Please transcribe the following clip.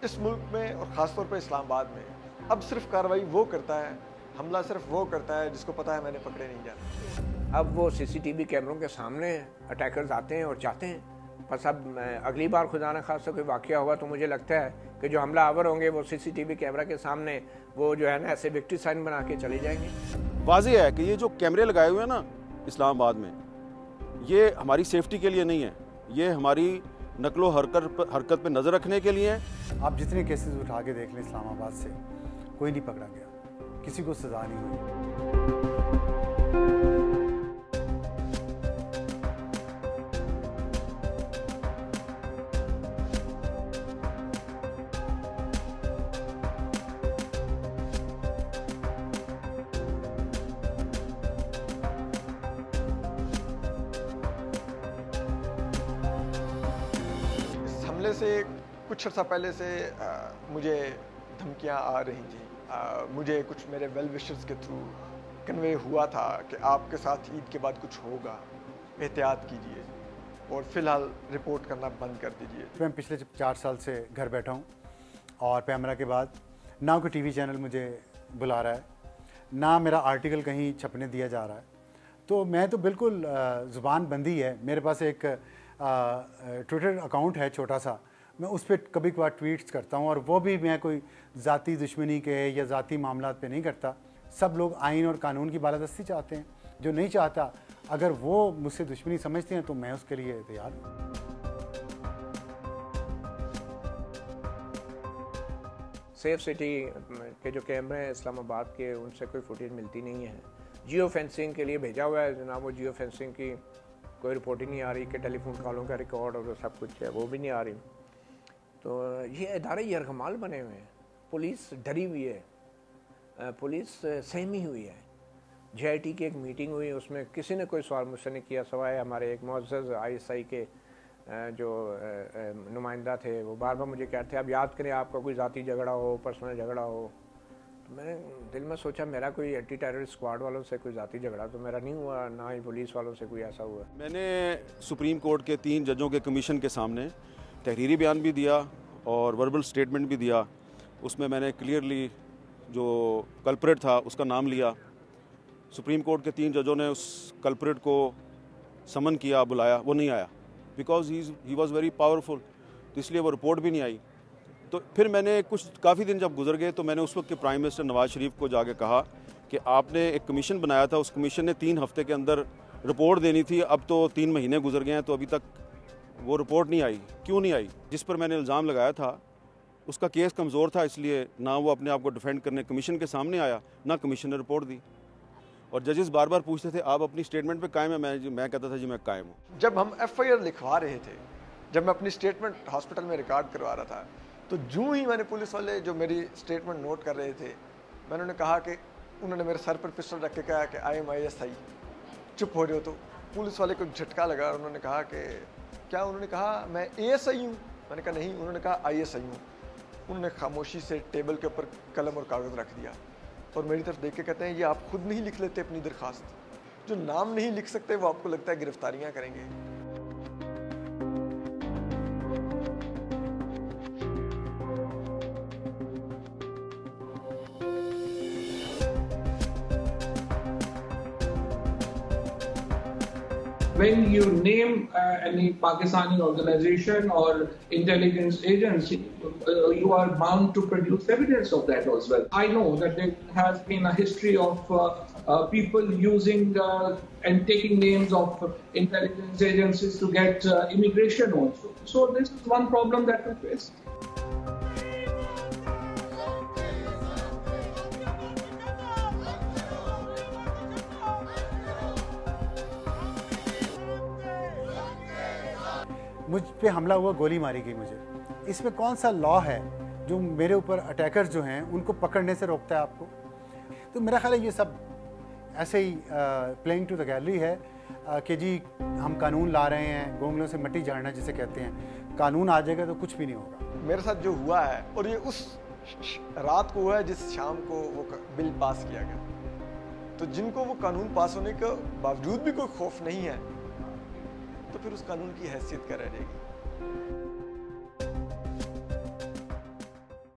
इस मुल्क में और ख़ास तौर पर इस्लामाबाद में अब सिर्फ कार्रवाई वो करता है, हमला सिर्फ वो करता है जिसको पता है मैंने पकड़े नहीं जाना। अब वो सीसीटीवी कैमरों के सामने अटैकर्स आते हैं और जाते हैं। बस अब अगली बार खुदा न खासा कोई वाक़या होगा तो मुझे लगता है कि जो हमलावर होंगे वो सीसीटीवी कैमरा के सामने वो जो है ना ऐसे विक्ट्री साइन बना के चले जाएंगे। वाज़ेह है कि ये जो कैमरे लगाए हुए हैं ना इस्लामाबाद में, ये हमारी सेफ्टी के लिए नहीं है, ये हमारी नकलो हरकत पे नज़र रखने के लिए है। आप जितने केसेस उठा के देख लें इस्लामाबाद से, कोई नहीं पकड़ा गया, किसी को सज़ा नहीं हुई। हमले से कुछ अर्सा पहले से मुझे धमकियां आ रही थी। मुझे कुछ मेरे वेल विशर्स के थ्रू कन्वे हुआ था कि आपके साथ ईद के बाद कुछ होगा, एहतियात कीजिए और फ़िलहाल रिपोर्ट करना बंद कर दीजिए। मैं पिछले 4 साल से घर बैठा हूँ और पैमरा के बाद ना कोई टीवी चैनल मुझे बुला रहा है, ना मेरा आर्टिकल कहीं छपने दिया जा रहा है। तो मैं तो बिल्कुल ज़ुबान बंदी है। मेरे पास एक ट्विटर अकाउंट है छोटा सा, मैं उस पर कभी कभार ट्वीट्स करता हूँ और वो भी मैं कोई ज़ाती दुश्मनी के या ज़ाती मामलात पे नहीं करता। सब लोग आइन और कानून की बालादस्ती चाहते हैं। जो नहीं चाहता, अगर वो मुझसे दुश्मनी समझते हैं तो मैं उसके लिए तैयार हूँ। सेफ सिटी के जो कैमरे हैं इस्लामाबाद के, उनसे कोई फुटेज मिलती नहीं है। जियो फेंसिंग के लिए भेजा हुआ है जनाब, वो जियो फेंसिंग की कोई रिपोर्टिंग नहीं आ रही कि टेलीफोन कॉलों का रिकॉर्ड और सब कुछ है, वो भी नहीं आ रही। तो ये इदारे यरगमाल बने हुए हैं, पुलिस डरी हुई है, पुलिस सहमी हुई है। JIT की एक मीटिंग हुई, उसमें किसी ने कोई सवाल मुझसे नहीं किया सिवाय हमारे एक मुअज़्ज़ज़ ISI के जो नुमाइंदा थे। वो बार बार मुझे कहते थे अब याद करें आपका कोई ज़ाती झगड़ा हो, पर्सनल झगड़ा हो। तो मैंने दिल में सोचा मेरा कोई एंटी टेररिस्ट स्क्वाड वालों से कोई ज़ाती झगड़ा तो मेरा नहीं हुआ, ना ही पुलिस वालों से कोई ऐसा हुआ। मैंने सुप्रीम कोर्ट के 3 जजों के कमीशन के सामने तहरीरी बयान भी दिया और वर्बल स्टेटमेंट भी दिया। उसमें मैंने क्लियरली जो कल्प्रेट था उसका नाम लिया। सुप्रीम कोर्ट के 3 जजों ने उस कल्प्रेट को समन किया, बुलाया, वो नहीं आया because he was very powerful, तो इसलिए वो रिपोर्ट भी नहीं आई। तो फिर मैंने काफ़ी दिन जब गुजर गए तो मैंने उस वक्त के प्राइम मिनिस्टर नवाज़ शरीफ को जाके कहा कि आपने एक कमीशन बनाया था, उस कमीशन ने 3 हफ्ते के अंदर रिपोर्ट देनी थी, अब तो 3 महीने गुजर गए हैं तो अभी तक वो रिपोर्ट नहीं आई। क्यों नहीं आई? जिस पर मैंने इल्ज़ाम लगाया था उसका केस कमज़ोर था, इसलिए ना वो अपने आप को डिफेंड करने कमीशन के सामने आया, ना कमीशन ने रिपोर्ट दी। और जजेस बार बार पूछते थे आप अपनी स्टेटमेंट पे कायम है? मैं कहता था जी मैं कायम हूँ। जब हम FIR लिखवा रहे थे, जब मैं अपनी स्टेटमेंट हॉस्पिटल में रिकॉर्ड करवा रहा था, तो जूँ ही मैंने पुलिस वाले जो मेरी स्टेटमेंट नोट कर रहे थे, मैंने उन्हें कहा कि उन्होंने मेरे सर पर पिस्टल रख के कहा कि I am ISI, चुप हो रहे हो। तो पुलिस वाले को झटका लगा, उन्होंने कहा कि क्या? उन्होंने कहा मैं ASI हूँ। मैंने कहा नहीं। उन्होंने कहा ISI हूँ। उन्होंने खामोशी से टेबल के ऊपर कलम और कागज़ रख दिया और मेरी तरफ देख के कहते हैं ये आप खुद नहीं लिख लेते अपनी दरख्वास्त? जो नाम नहीं लिख सकते वो आपको लगता है गिरफ्तारियाँ करेंगे। When you name any Pakistani organization or intelligence agency, you are bound to produce evidence of that as well. I know that there has been a history of people using and taking names of intelligence agencies to get immigration also. So this is one problem that we face. मुझ पे हमला हुआ, गोली मारी गई मुझे। इसमें कौन सा लॉ है जो मेरे ऊपर अटैकर्स जो हैं उनको पकड़ने से रोकता है आपको? तो मेरा ख्याल है ये सब ऐसे ही प्लेइंग टू द गैलरी है कि जी हम कानून ला रहे हैं, गोंगलों से मट्टी झाड़ना जिसे कहते हैं। कानून आ जाएगा तो कुछ भी नहीं होगा। मेरे साथ जो हुआ है, और ये उस रात को हुआ है जिस शाम को वो बिल पास किया गया, तो जिनको वो कानून पास होने के बावजूद भी कोई खौफ नहीं है, तो फिर उस कानून की हैसियत क्या रह जाएगी।